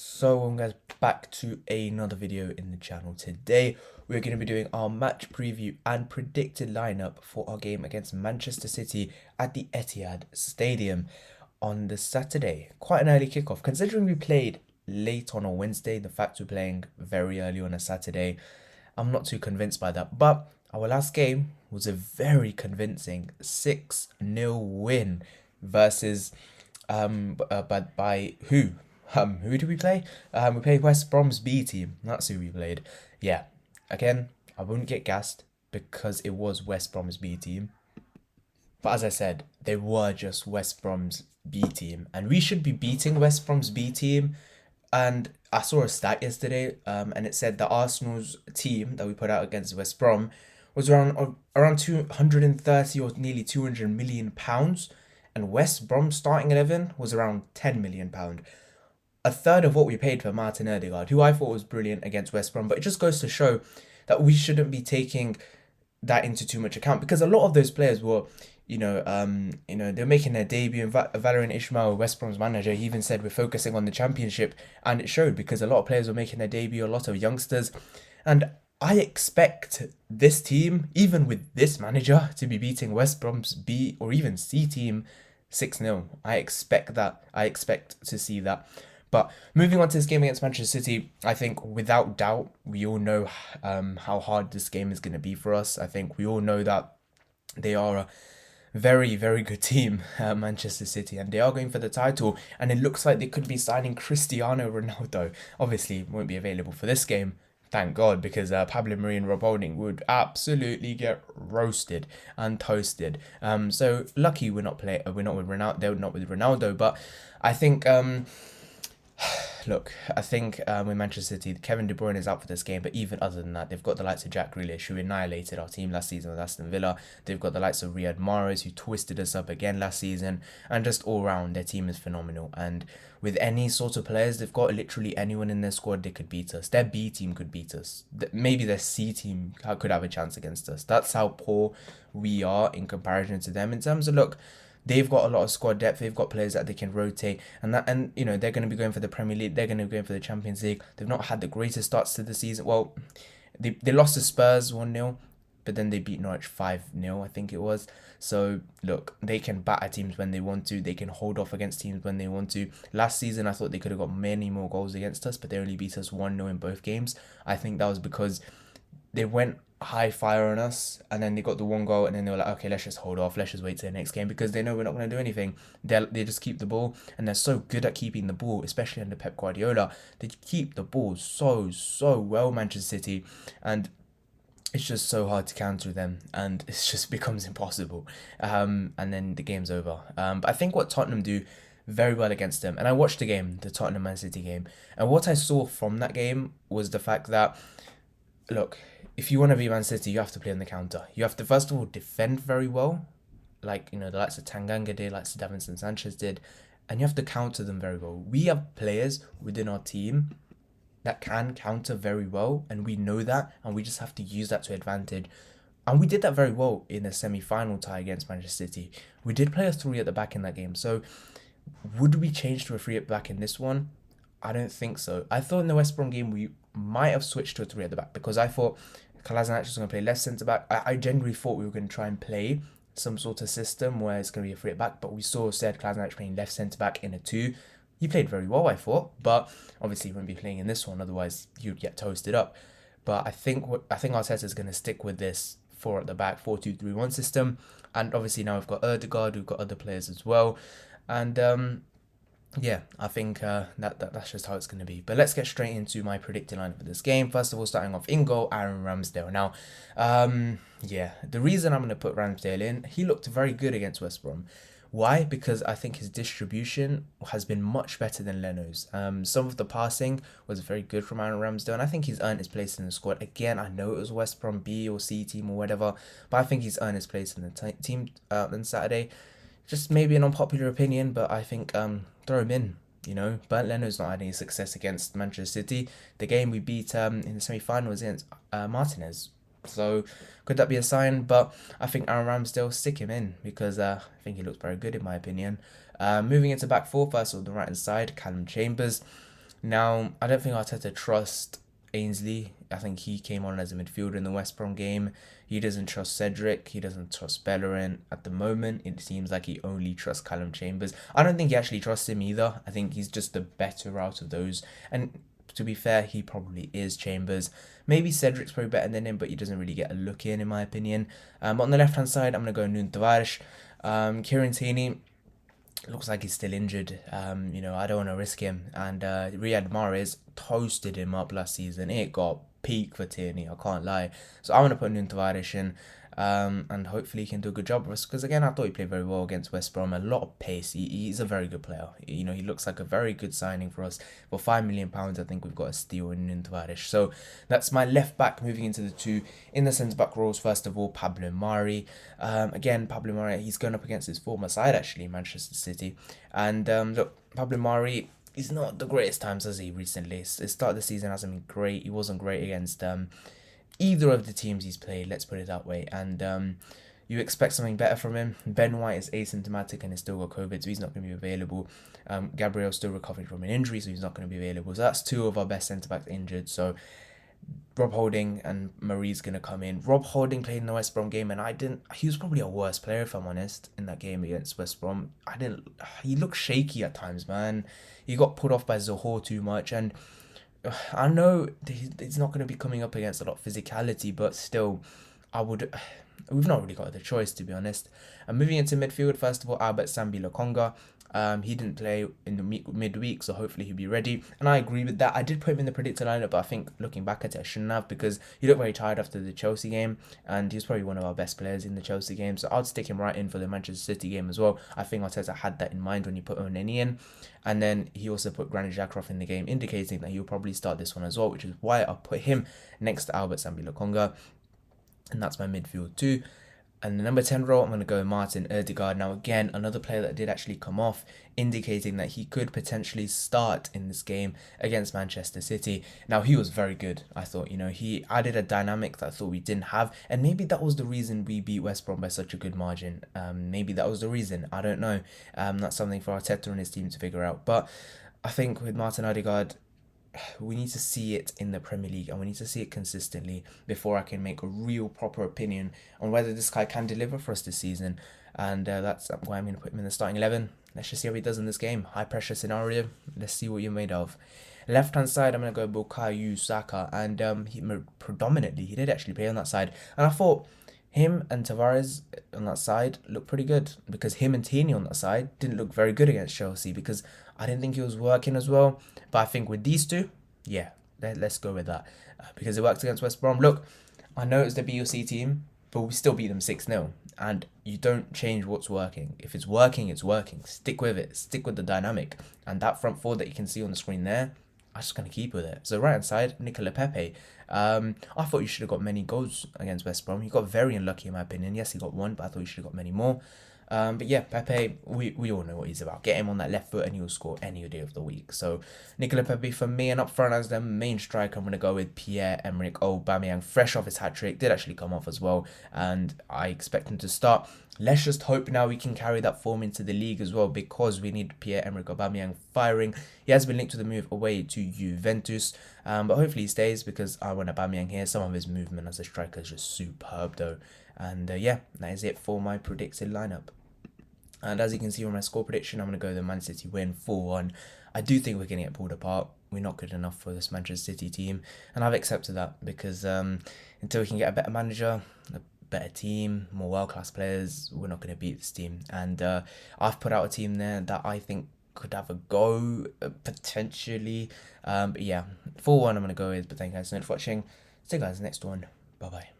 So welcome guys back to another video in the channel. Today we're going to be doing our match preview and predicted lineup for our game against Manchester City at the Etihad Stadium on the Saturday. Quite an early kickoff considering we played late on a Wednesday. The fact we're playing very early on a Saturday, I'm not too convinced by that. But our last game was a very convincing 6-0 win versus but by who? Who did we play? We played West Brom's B team. That's who we played. Yeah. Again, I wouldn't get gassed because it was West Brom's B team. But as I said, they were just West Brom's B team, and we should be beating West Brom's B team. And I saw a stat yesterday, and it said that Arsenal's team that we put out against West Brom was around 230 or nearly 200 million pounds, and West Brom's starting 11 was around 10 million pound, a third of what we paid for Martin Erdegaard, who I thought was brilliant against West Brom. But it just goes to show that we shouldn't be taking that into too much account, because a lot of those players were, they're making their debut. And Valerian Ismail, West Brom's manager, he even said we're focusing on the championship, and it showed because a lot of players were making their debut, a lot of youngsters, and I expect this team, even with this manager, to be beating West Brom's B or even C team 6-0. I expect that. I expect to see that. But moving on to this game against Manchester City, I think without doubt, we all know how hard this game is going to be for us. I think we all know that they are a very good team, Manchester City, and they are going for the title. And it looks like they could be signing Cristiano Ronaldo. Obviously, won't be available for this game. Thank God, because Pablo Mari and Rob Holding would absolutely get roasted and toasted. So lucky we're not with Ronaldo. They're not with Ronaldo, but I think look, I think with Manchester City, Kevin De Bruyne is out for this game, but even other than that, they've got the likes of Jack Grealish, who annihilated our team last season with Aston Villa. They've got the likes of Riyad Mahrez, who twisted us up again last season, and just all round, their team is phenomenal. And with any sort of players, they've got literally anyone in their squad, they could beat us. Their B team could beat us. Maybe their C team could have a chance against us. That's how poor we are in comparison to them. In terms of, look, they've got a lot of squad depth. They've got players that they can rotate, and they're going to be going for the Premier League. They're going to be going for the Champions League. They've not had the greatest starts to the season. Well, they lost to Spurs 1-0, but then they beat Norwich 5-0, I think it was. So look, they can batter teams when they want to. They can hold off against teams when they want to. Last season, I thought they could have got many more goals against us, but they only beat us 1-0 in both games. I think that was because they went high fire on us, and then they got the one goal, and then they were like, okay, let's just hold off, let's just wait to the next game, because they know we're not going to do anything. They just keep the ball, and they're so good at keeping the ball, especially under Pep Guardiola. They keep the ball so well, Manchester City, and it's just so hard to counter them, and it just becomes impossible. And then the game's over. But I think what Tottenham do very well against them, and I watched the game, the Tottenham Man City game, and what I saw from that game was the fact that, look, if you want to be Man City, you have to play on the counter. You have to, first of all, defend very well, like, the likes of Tanganga did, likes of Davinson Sanchez did, and you have to counter them very well. We have players within our team that can counter very well, and we know that, and we just have to use that to advantage. And we did that very well in the semi-final tie against Manchester City. We did play a 3 at the back in that game, so would we change to a 3 at the back in this one? I don't think so. I thought in the West Brom game we might have switched to a 3 at the back, because I thought Kolasinac was going to play left centre back. I genuinely thought we were going to try and play some sort of system where it's going to be a 3 at back, but we saw Kolasinac playing left centre back in a 2. He played very well, I thought, but obviously he wouldn't be playing in this one, otherwise you'd get toasted up. But I think Arteta is going to stick with this 4 at the back, 4-2-3-1 system, and obviously now we've got Erdegaard, we've got other players as well, and yeah, I think that's just how it's going to be. But let's get straight into my predicted lineup for this game. First of all, starting off in goal, Aaron Ramsdale. Now, yeah, the reason I'm going to put Ramsdale in, he looked very good against West Brom. Why? Because I think his distribution has been much better than Leno's. Some of the passing was very good from Aaron Ramsdale, and I think he's earned his place in the squad. Again, I know it was West Brom B or C team or whatever, but I think he's earned his place in the team on Saturday. Just maybe an unpopular opinion, but I think throw him in. Bernd Leno's not had any success against Manchester City. The game we beat in the semi-final was against Martinez. So could that be a sign? But I think Aaron Ramsdale, stick him in, because I think he looks very good in my opinion. Moving into back four, first on the right hand side, Callum Chambers. Now, I don't think Arteta trusts Ainsley. I think he came on as a midfielder in the West Brom game. He doesn't trust Cedric. He doesn't trust Bellerin. At the moment, it seems like he only trusts Callum Chambers. I don't think he actually trusts him either. I think he's just the better out of those. And to be fair, he probably is Chambers. Maybe Cedric's probably better than him, but he doesn't really get a look in my opinion. But on the left-hand side, I'm going to go Nuno Tavares. Kieran Tierney looks like he's still injured. I don't want to risk him. And Riyad Mahrez toasted him up last season. It got peak for Tierney, I can't lie. So I want to put Nuno Tavares in. And hopefully he can do a good job for us. Because again, I thought he played very well against West Brom. A lot of pace. He's a very good player. He looks like a very good signing for us. For £5 million, I think we've got a steal in Nuno Tavares. So that's my left back. Moving into the two in the centre back roles. First of all, Pablo Mari. Again, Pablo Mari, he's going up against his former side actually, Manchester City. And look, Pablo Mari, he's not the greatest times, has he, recently? The start of the season hasn't been great. He wasn't great against either of the teams he's played, let's put it that way. And you expect something better from him. Ben White is asymptomatic and has still got COVID, so he's not going to be available. Gabriel's still recovering from an injury, so he's not going to be available. So that's two of our best centre-backs injured. So Rob Holding and Marie's going to come in. Rob Holding played in the West Brom game, and he was probably a worse player, if I'm honest, in that game against West Brom. He looked shaky at times, man. He got put off by Zohore too much, and I know he's not going to be coming up against a lot of physicality, but still, we've not really got the choice, to be honest. And moving into midfield, first of all, Albert Sambi Lokonga. He didn't play in the midweek, so hopefully he'll be ready. And I agree with that. I did put him in the predicted lineup, but I think looking back at it, I shouldn't have, because he looked very tired after the Chelsea game, and he was probably one of our best players in the Chelsea game. So I'd stick him right in for the Manchester City game as well. I think Arteta had that in mind when he put Oneni in. And then he also put Granit Xhaka in the game, indicating that he'll probably start this one as well, which is why I put him next to Albert Sambi Lokonga. And that's my midfield too. And the number 10 role, I'm going to go with Martin Erdegaard. Now, again, another player that did actually come off, indicating that he could potentially start in this game against Manchester City. Now, he was very good, I thought. He added a dynamic that I thought we didn't have. And maybe that was the reason we beat West Brom by such a good margin. Maybe that was the reason. I don't know. That's something for Arteta and his team to figure out. But I think with Martin Erdegaard, we need to see it in the Premier League, and we need to see it consistently before I can make a real proper opinion on whether this guy can deliver for us this season. And that's why I'm going to put him in the starting 11. Let's just see how he does in this game. High pressure scenario. Let's see what you're made of. Left hand side, I'm going to go Bukayo Saka, and he did actually play on that side, and I thought him and Tavares on that side looked pretty good, because him and Tierney on that side didn't look very good against Chelsea, because I didn't think he was working as well. But I think with these two, yeah, let's go with that. Because it worked against West Brom. Look, I know it's the BOC team, but we still beat them 6-0. And you don't change what's working. If it's working, it's working. Stick with it. Stick with the dynamic. And that front four that you can see on the screen there, I'm just going to keep with it. So right hand side, Nicola Pepe. I thought you should have got many goals against West Brom. He got very unlucky in my opinion. Yes, he got one, but I thought he should have got many more. But yeah, Pepe, we all know what he's about. Get him on that left foot and he'll score any day of the week. So Nicola Pepe for me, and up front as the main striker, I'm going to go with Pierre-Emerick Aubameyang, fresh off his hat-trick. Did actually come off as well, and I expect him to start. Let's just hope now we can carry that form into the league as well, because we need Pierre-Emerick Aubameyang firing. He has been linked to the move away to Juventus, but hopefully he stays, because I want Aubameyang here. Some of his movement as a striker is just superb though. And yeah, that is it for my predicted lineup. And as you can see from my score prediction, I'm going to go the Man City win 4-1. I do think we're going to get pulled apart. We're not good enough for this Manchester City team. And I've accepted that, because until we can get a better manager, a better team, more world-class players, we're not going to beat this team. And I've put out a team there that I think could have a go, potentially. But yeah, 4-1 I'm going to go with. But thank you guys so much for watching. See you guys next one. Bye-bye.